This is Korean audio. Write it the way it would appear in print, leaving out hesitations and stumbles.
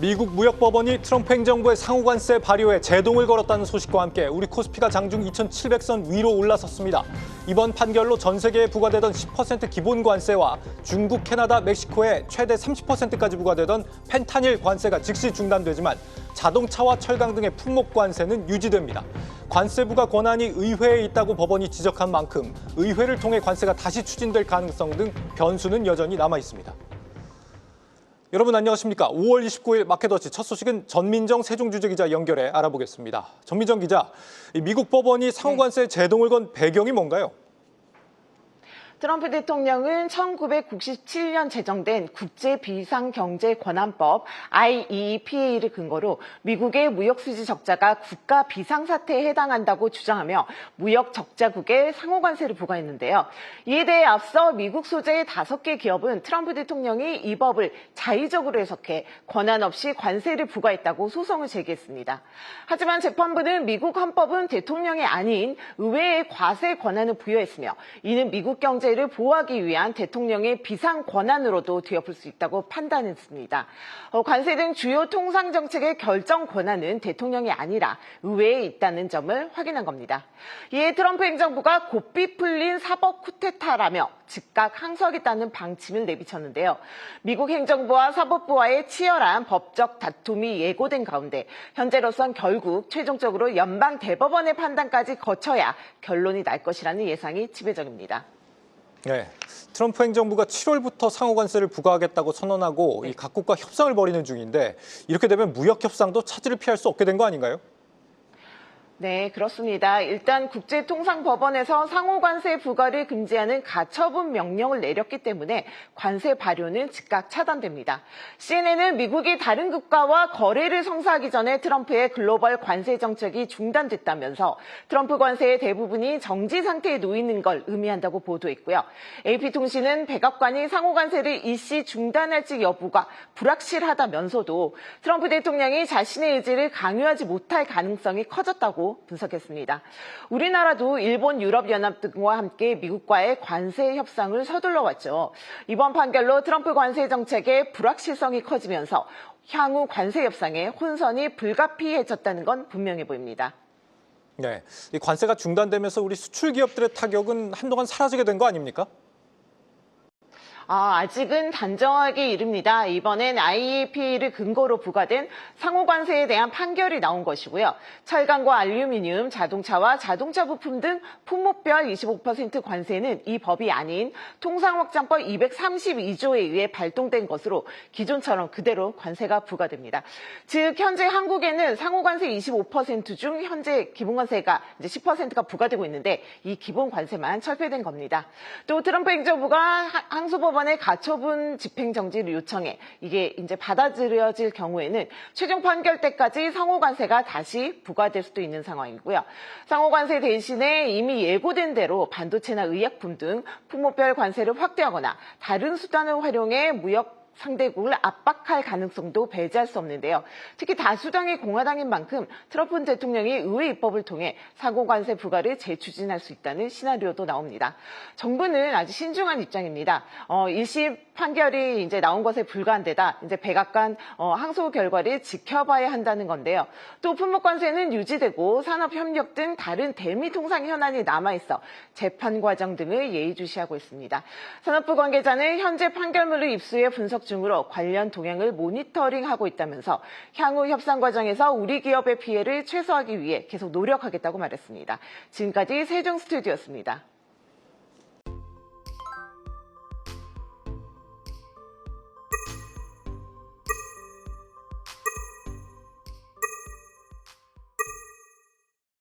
미국 무역법원이 트럼프 행정부의 상호관세 발효에 제동을 걸었다는 소식과 함께 우리 코스피가 장중 2,700선 위로 올라섰습니다. 이번 판결로 전 세계에 부과되던 10% 기본 관세와 중국, 캐나다, 멕시코에 최대 30%까지 부과되던 펜타닐 관세가 즉시 중단되지만 자동차와 철강 등의 품목 관세는 유지됩니다. 관세부가 권한이 의회에 있다고 법원이 지적한 만큼 의회를 통해 관세가 다시 추진될 가능성 등 변수는 여전히 남아 있습니다. 여러분 안녕하십니까? 5월 29일 마켓워치 첫 소식은 전민정 세종주재기자 연결해 알아보겠습니다. 전민정 기자, 미국 법원이 상호관세 제동을 건 배경이 뭔가요? 트럼프 대통령은 1997년 제정된 국제비상경제권한법 IEEPA를 근거로 미국의 무역수지 적자가 국가 비상사태에 해당한다고 주장하며 무역 적자국에 상호관세를 부과했는데요. 이에 대해 앞서 미국 소재의 5개 기업은 트럼프 대통령이 이 법을 자의적으로 해석해 권한 없이 관세를 부과했다고 소송을 제기했습니다. 하지만 재판부는 미국 헌법은 대통령이 아닌 의회에 과세 권한을 부여했으며 이는 미국 경제를 보호하기 위한 대통령의 비상 권한으로도 뒤엎을 수 있다고 판단했습니다. 관세 등 주요 통상 정책의 결정 권한은 대통령이 아니라 의회에 있다는 점을 확인한 겁니다. 이에 트럼프 행정부가 고삐 풀린 사법 쿠데타라며 즉각 항소하겠다는 방침을 내비쳤는데요. 미국 행정부와 사법부와의 치열한 법적 다툼이 예고된 가운데 현재로선 결국 최종적으로 연방 대법원의 판단까지 거쳐야 결론이 날 것이라는 예상이 지배적입니다. 네, 트럼프 행정부가 7월부터 상호관세를 부과하겠다고 선언하고 이 각국과 협상을 벌이는 중인데 이렇게 되면 무역 협상도 차질을 피할 수 없게 된 거 아닌가요? 네, 그렇습니다. 일단 국제통상법원에서 상호관세 부과를 금지하는 가처분 명령을 내렸기 때문에 관세 발효는 즉각 차단됩니다. CNN은 미국이 다른 국가와 거래를 성사하기 전에 트럼프의 글로벌 관세 정책이 중단됐다면서 트럼프 관세의 대부분이 정지 상태에 놓이는 걸 의미한다고 보도했고요. AP통신은 백악관이 상호관세를 일시 중단할지 여부가 불확실하다면서도 트럼프 대통령이 자신의 의지를 강요하지 못할 가능성이 커졌다고 분석했습니다. 우리나라도 일본, 유럽연합 등과 함께 미국과의 관세 협상을 서둘러 왔죠. 이번 판결로 트럼프 관세 정책의 불확실성이 커지면서 향후 관세 협상에 혼선이 불가피해졌다는 건 분명해 보입니다. 네, 이 관세가 중단되면서 우리 수출 기업들의 타격은 한동안 사라지게 된 거 아닙니까? 아직은 단정하기 이릅니다. 이번엔 IEEPA를 근거로 부과된 상호관세에 대한 판결이 나온 것이고요. 철강과 알루미늄, 자동차와 자동차 부품 등 품목별 25% 관세는 이 법이 아닌 통상확장법 232조에 의해 발동된 것으로 기존처럼 그대로 관세가 부과됩니다. 즉 현재 한국에는 상호관세 25% 중 현재 기본관세가 이제 10%가 부과되고 있는데 이 기본관세만 철폐된 겁니다. 또 트럼프 행정부가 항소법원의 가처분 집행정지를 요청해 이게 이제 받아들여질 경우에는 최종 판결 때까지 상호관세가 다시 부과될 수도 있는 상황이고요. 상호관세 대신에 이미 예고된 대로 반도체나 의약품 등 품목별 관세를 확대하거나 다른 수단을 활용해 무역 상대국을 압박할 가능성도 배제할 수 없는데요. 특히 다수당이 공화당인 만큼 트럼프 대통령이 의회 입법을 통해 상호관세 부과를 재추진할 수 있다는 시나리오도 나옵니다. 정부는 아주 신중한 입장입니다. 1심 판결이 이제 나온 것에 불과한 데다 이제 백악관 항소 결과를 지켜봐야 한다는 건데요. 또 품목관세는 유지되고 산업협력 등 다른 대미 통상 현안이 남아있어 재판 과정 등을 예의주시하고 있습니다. 산업부 관계자는 현재 판결문을 입수해 분석 중으로 관련 동향을 모니터링하고 있다면서 향후 협상 과정에서 우리 기업의 피해를 최소화하기 위해 계속 노력하겠다고 말했습니다. 지금까지 세종 스튜디오였습니다.